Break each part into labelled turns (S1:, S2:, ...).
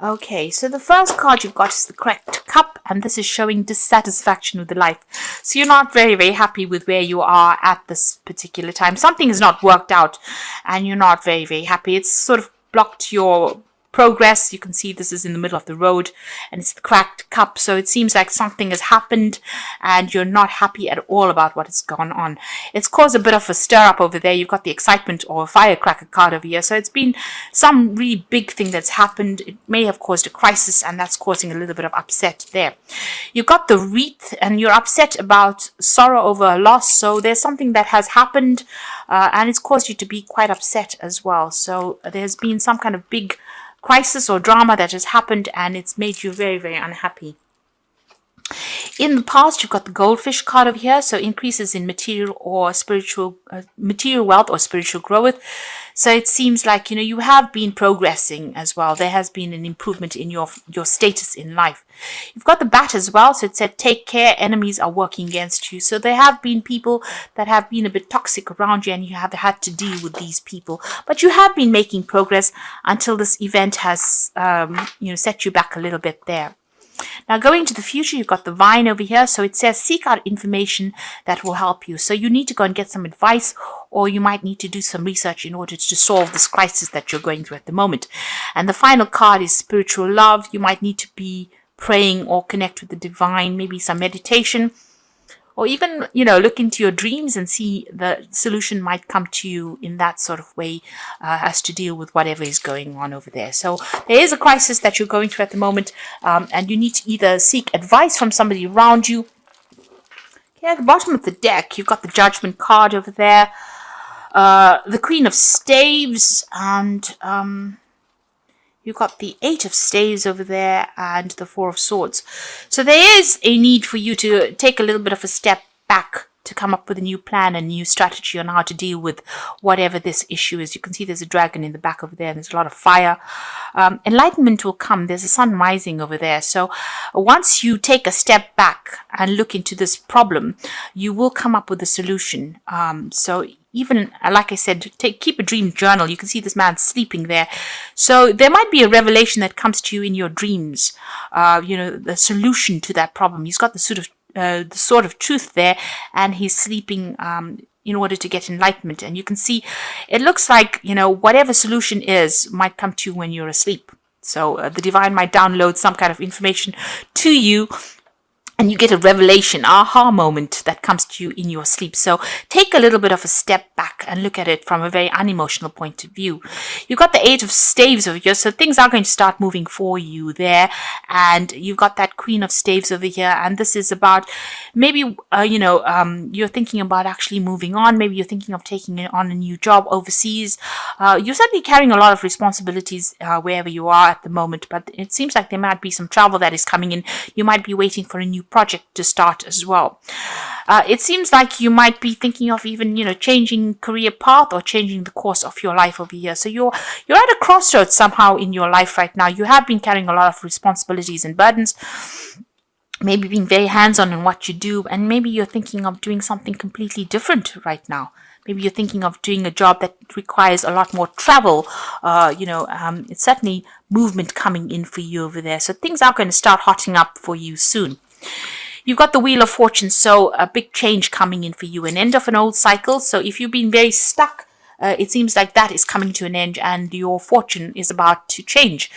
S1: Okay, so the first card you've got is the correct cup, and this is showing dissatisfaction with the life. So you're not very, very happy with where you are at this particular time. Something has not worked out, and you're not very, very happy. It's sort of blocked your progress. You can see this is in the middle of the road, and it's the cracked cup. So it seems like something has happened, and you're not happy at all about what has gone on. It's caused a bit of a stir up over there. You've got the excitement or firecracker card over here. So it's been some really big thing that's happened. It may have caused a crisis, and that's causing a little bit of upset there. You've got the wreath, and you're upset about sorrow over a loss. So there's something that has happened, and it's caused you to be quite upset as well. So there's been some kind of big crisis or drama that has happened, and it's made you very, very unhappy. In the past, you've got the goldfish card over here, so increases in material or spiritual, material wealth or spiritual growth. So it seems like, you have been progressing as well. There has been an improvement in your status in life. You've got the bat as well, so it said take care, enemies are working against you. So there have been people that have been a bit toxic around you, and you have had to deal with these people. But you have been making progress until this event has, set you back a little bit there. Now, going to the future, you've got the vine over here. So it says seek out information that will help you. So you need to go and get some advice, or you might need to do some research in order to solve this crisis that you're going through at the moment. And the final card is spiritual love. You might need to be praying or connect with the divine, maybe some meditation, or even, look into your dreams and see the solution might come to you in that sort of way as to deal with whatever is going on over there. So there is a crisis that you're going through at the moment, and you need to either seek advice from somebody around you. Okay, at the bottom of the deck, you've got the Judgment card over there, the Queen of Staves, and you've got the Eight of Staves over there and the Four of Swords. So there is a need for you to take a little bit of a step back to come up with a new plan, a new strategy on how to deal with whatever this issue is. You can see there's a dragon in the back over there, and there's a lot of fire. Enlightenment will come. There's a sun rising over there. So once you take a step back and look into this problem, you will come up with a solution. So even, like I said, keep a dream journal. You can see this man sleeping there. So there might be a revelation that comes to you in your dreams, the solution to that problem. He's got the sword of truth there, and he's sleeping in order to get enlightenment. And you can see it looks like, whatever solution is might come to you when you're asleep. So the divine might download some kind of information to you, and you get a revelation, aha moment that comes to you in your sleep. So take a little bit of a step back and look at it from a very unemotional point of view. You've got the Eight of Staves over here, so things are going to start moving for you there. And you've got that Queen of Staves over here, and this is about maybe, you're thinking about actually moving on. Maybe you're thinking of taking on a new job overseas. You're certainly carrying a lot of responsibilities wherever you are at the moment, but it seems like there might be some travel that is coming in. You might be waiting for a new project to start as well. It seems like you might be thinking of even, changing career path or changing the course of your life over here. So you're at a crossroads somehow in your life right now. You have been carrying a lot of responsibilities and burdens, maybe being very hands-on in what you do, and maybe you're thinking of doing something completely different right now. Maybe you're thinking of doing a job that requires a lot more travel. It's certainly movement coming in for you over there. So things are going to start hotting up for you soon. You've got the Wheel of Fortune, so a big change coming in for you, an end of an old cycle. So if you've been very stuck, it seems like that is coming to an end and your fortune is about to change.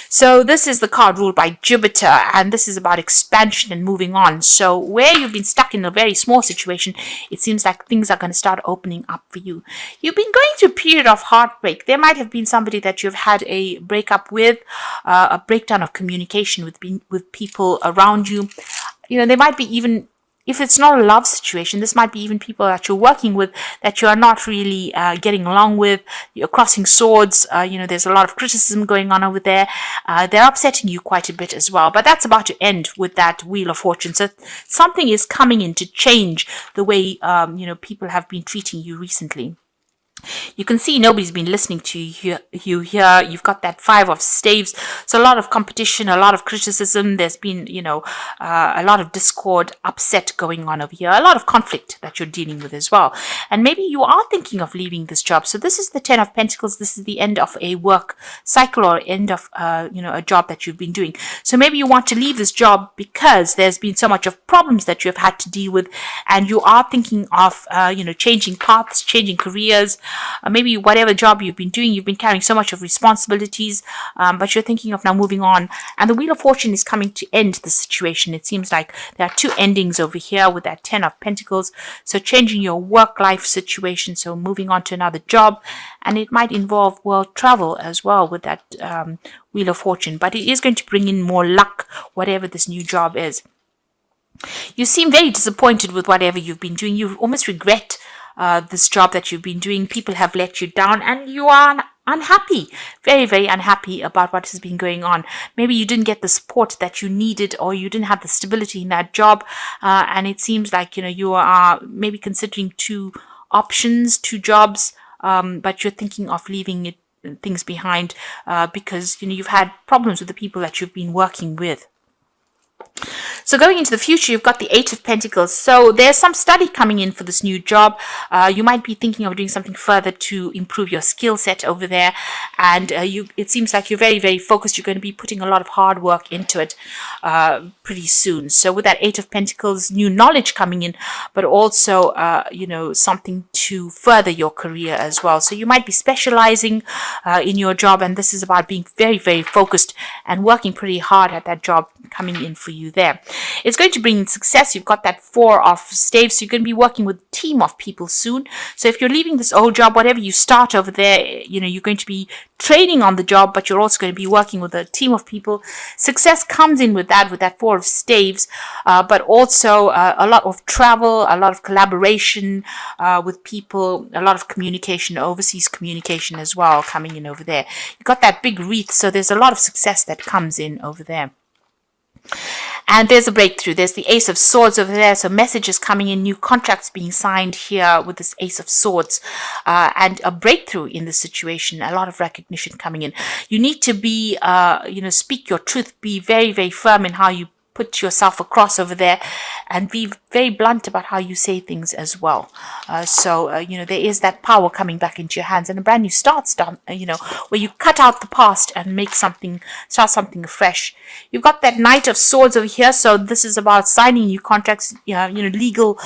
S1: So this is the card ruled by Jupiter, and this is about expansion and moving on. So where you've been stuck in a very small situation, it seems like things are going to start opening up for you. You've been going through a period of heartbreak. There might have been somebody that you've had a breakup with, a breakdown of communication with people around you. There might be even, if it's not a love situation, this might be even people that you're working with that you are not really getting along with. You're crossing swords. There's a lot of criticism going on over there. They're upsetting you quite a bit as well. But that's about to end with that Wheel of Fortune. So something is coming in to change the way, people have been treating you recently. You can see nobody's been listening to you here. You've got that 5 of staves. So a lot of competition, a lot of criticism. There's been, a lot of discord, upset going on over here. A lot of conflict that you're dealing with as well. And maybe you are thinking of leaving this job. So this is the 10 of Pentacles. This is the end of a work cycle or end of, a job that you've been doing. So maybe you want to leave this job because there's been so much of problems that you've had to deal with. And you are thinking of, changing paths, changing careers. Maybe whatever job you've been doing, you've been carrying so much of responsibilities, but you're thinking of now moving on. And the Wheel of Fortune is coming to end the situation. It seems like there are 2 endings over here with that 10 of Pentacles. So changing your work-life situation, so moving on to another job. And it might involve world travel as well with that Wheel of Fortune. But it is going to bring in more luck, whatever this new job is. You seem very disappointed with whatever you've been doing. You almost regret this job that you've been doing. People have let you down and you are unhappy, very, very unhappy about what has been going on. Maybe you didn't get the support that you needed, or you didn't have the stability in that job. And it seems like, you are maybe considering 2 options, 2 jobs, but you're thinking of leaving things behind because, you've had problems with the people that you've been working with. So going into the future, you've got the 8 of Pentacles. So there's some study coming in for this new job. You might be thinking of doing something further to improve your skill set over there. And it seems like you're very, very focused. You're going to be putting a lot of hard work into it pretty soon. So with that 8 of Pentacles, new knowledge coming in, but also, something to further your career as well. So you might be specializing in your job. And this is about being very, very focused and working pretty hard at that job coming in for you there. It's going to bring success. You've got that 4 of staves. So you're going to be working with a team of people soon. So if you're leaving this old job, whatever you start over there, you're going to be training on the job, but you're also going to be working with a team of people. Success comes in with that 4 of staves, but also a lot of travel, a lot of collaboration with people, a lot of communication, overseas communication as well coming in over there. You've got that big wreath, so there's a lot of success that comes in over there. And there's a breakthrough. There's the Ace of Swords over there. So messages coming in, new contracts being signed here with this Ace of Swords, and a breakthrough in the situation, a lot of recognition coming in. You need to be, speak your truth, be very, very firm in how you put yourself across over there, and be very blunt about how you say things as well. There is that power coming back into your hands, and a brand new start, where you cut out the past and start something afresh. You've got that Knight of Swords over here, so this is about signing new contracts, legal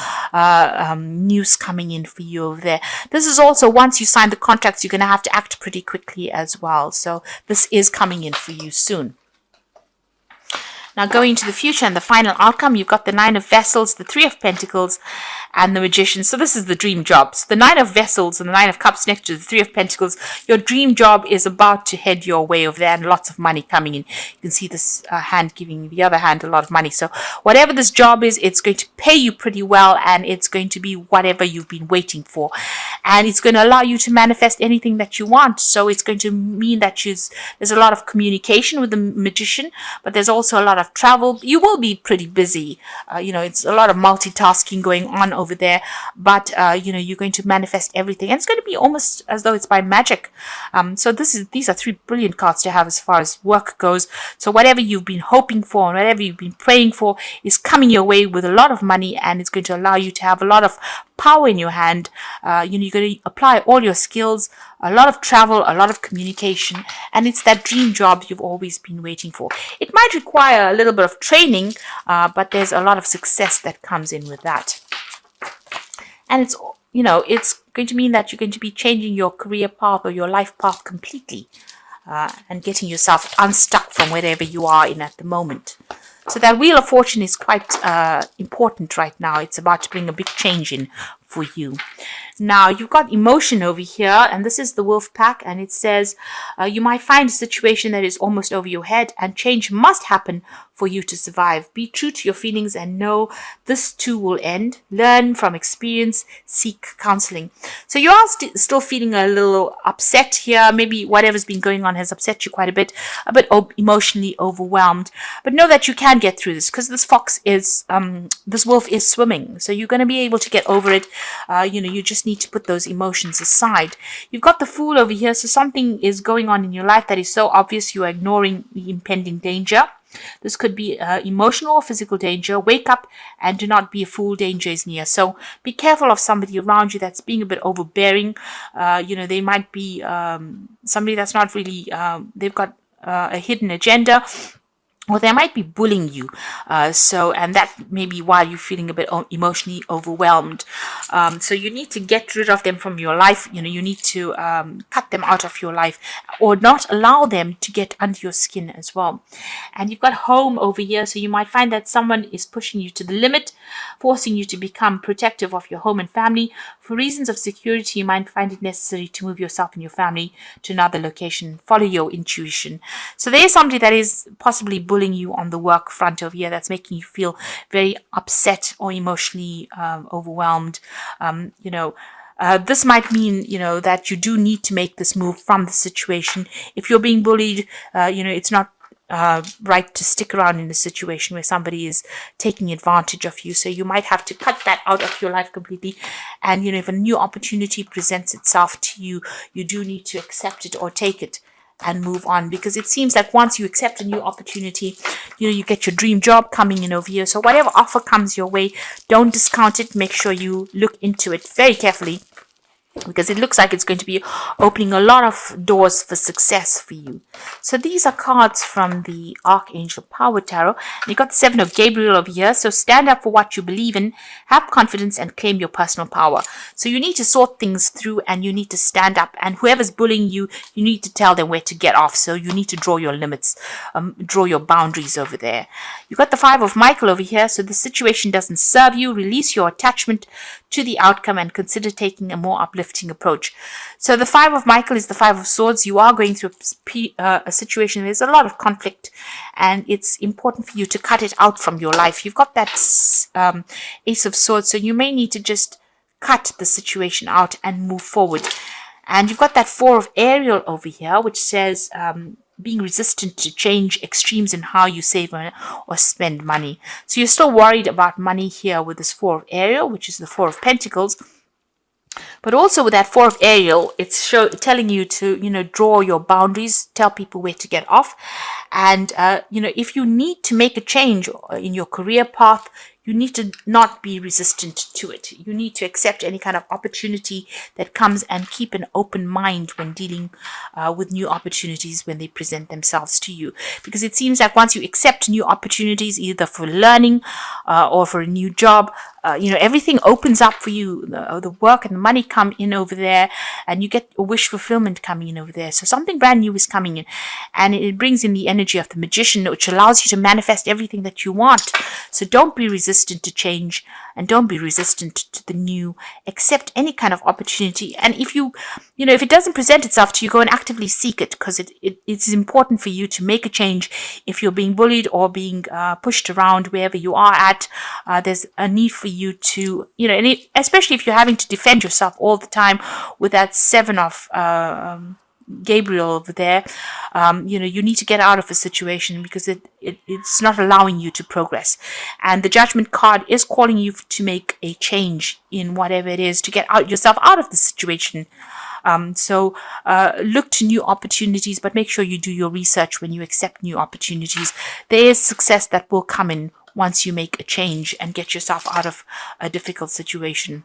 S1: news coming in for you over there. This is also, once you sign the contracts, you're going to have to act pretty quickly as well. So this is coming in for you soon. Now going into the future and the final outcome, you've got the 9 of Vessels, the 3 of Pentacles, and the Magician. So this is the dream job. So the 9 of Vessels and the 9 of Cups next to the 3 of Pentacles, your dream job is about to head your way over there, and lots of money coming in. You can see this hand giving the other hand a lot of money. So whatever this job is, it's going to pay you pretty well, and it's going to be whatever you've been waiting for. And it's going to allow you to manifest anything that you want. So it's going to mean that there's a lot of communication with the Magician, but there's also a lot of travel. You will be pretty busy. It's a lot of multitasking going on over there, but you're going to manifest everything, and it's going to be almost as though it's by magic. So these are 3 brilliant cards to have as far as work goes. So whatever you've been hoping for and whatever you've been praying for is coming your way with a lot of money, and it's going to allow you to have a lot of power in your hand. You're going to apply all your skills, a lot of travel, a lot of communication, and it's that dream job you've always been waiting for. It might require a little bit of training, but there's a lot of success that comes in with that. And it's going to mean that you're going to be changing your career path or your life path completely, and getting yourself unstuck from wherever you are in at the moment. So that Wheel of Fortune is quite important right now. It's about to bring a big change in for you. Now, you've got emotion over here, and this is the wolf pack, and it says you might find a situation that is almost over your head, and change must happen for you to survive. Be true to your feelings and know this too will end. Learn from experience, seek counseling. So you are still feeling a little upset here. Maybe whatever's been going on has upset you quite a bit emotionally overwhelmed. But know that you can get through this, because this wolf is swimming. So you're going to be able to get over it. You just need to put those emotions aside. You've got the Fool over here, so something is going on in your life that is so obvious you are ignoring the impending danger. This could be emotional or physical danger. Wake up and do not be a fool. Danger is near. So be careful of somebody around you that's being a bit overbearing. They might be somebody that's not really, they've got a hidden agenda, or they might be bullying you. And that may be why you're feeling a bit emotionally overwhelmed. So you need to get rid of them from your life. You need to cut them out of your life, or not allow them to get under your skin as well. And you've got Home over here. So you might find that someone is pushing you to the limit, forcing you to become protective of your home and family. For reasons of security, you might find it necessary to move yourself and your family to another location. Follow your intuition. So there's somebody that is possibly bullying you on the work front over here, that's making you feel very upset or emotionally overwhelmed. This might mean, that you do need to make this move from the situation. If you're being bullied, it's not right to stick around in a situation where somebody is taking advantage of you. So you might have to cut that out of your life completely. And, if a new opportunity presents itself to you, you do need to accept it or take it and move on, because it seems like once you accept a new opportunity, you get your dream job coming in over here. So whatever offer comes your way, don't discount it. Make sure you look into it very carefully, because it looks like it's going to be opening a lot of doors for success for you. So these are cards from the Archangel Power Tarot. You got the Seven of Gabriel over here. So stand up for what you believe in, have confidence, and claim your personal power. So you need to sort things through, and you need to stand up. And whoever's bullying you, you need to tell them where to get off. So you need to draw your limits, draw your boundaries over there. You got the Five of Michael over here. So the situation doesn't serve you. Release your attachment to the outcome and consider taking a more uplifting approach. So the Five of Michael is the Five of Swords. You are going through a situation where there's a lot of conflict, and it's important for you to cut it out from your life. You've got that Ace of Swords, so you may need to just cut the situation out and move forward. And you've got that Four of Ariel over here, which says being resistant to change, extremes in how you save or spend money. So you're still worried about money here with this Four of Ariel, which is the Four of Pentacles. But also with that Four of Ariel, it's telling you to, draw your boundaries, tell people where to get off. And, if you need to make a change in your career path, you need to not be resistant to it. You need to accept any kind of opportunity that comes and keep an open mind when dealing with new opportunities when they present themselves to you. Because it seems like once you accept new opportunities, either for learning or for a new job, everything opens up for you. The work and the money come in over there, and you get a wish fulfillment coming in over there. So something brand new is coming in, and it brings in the energy of the Magician, which allows you to manifest everything that you want. So don't be resistant to change, and don't be resistant to the new. Accept any kind of opportunity, and if if it doesn't present itself to you, go and actively seek it, because it's important for you to make a change. If you're being bullied or being pushed around wherever you are at, there's a need for you to, especially if you're having to defend yourself all the time with that Seven of Gabriel over there, you need to get out of a situation, because it's not allowing you to progress. And the Judgment card is calling you to make a change in whatever it is, to get yourself out of the situation. So look to new opportunities, but make sure you do your research when you accept new opportunities. There is success that will come in once you make a change and get yourself out of a difficult situation.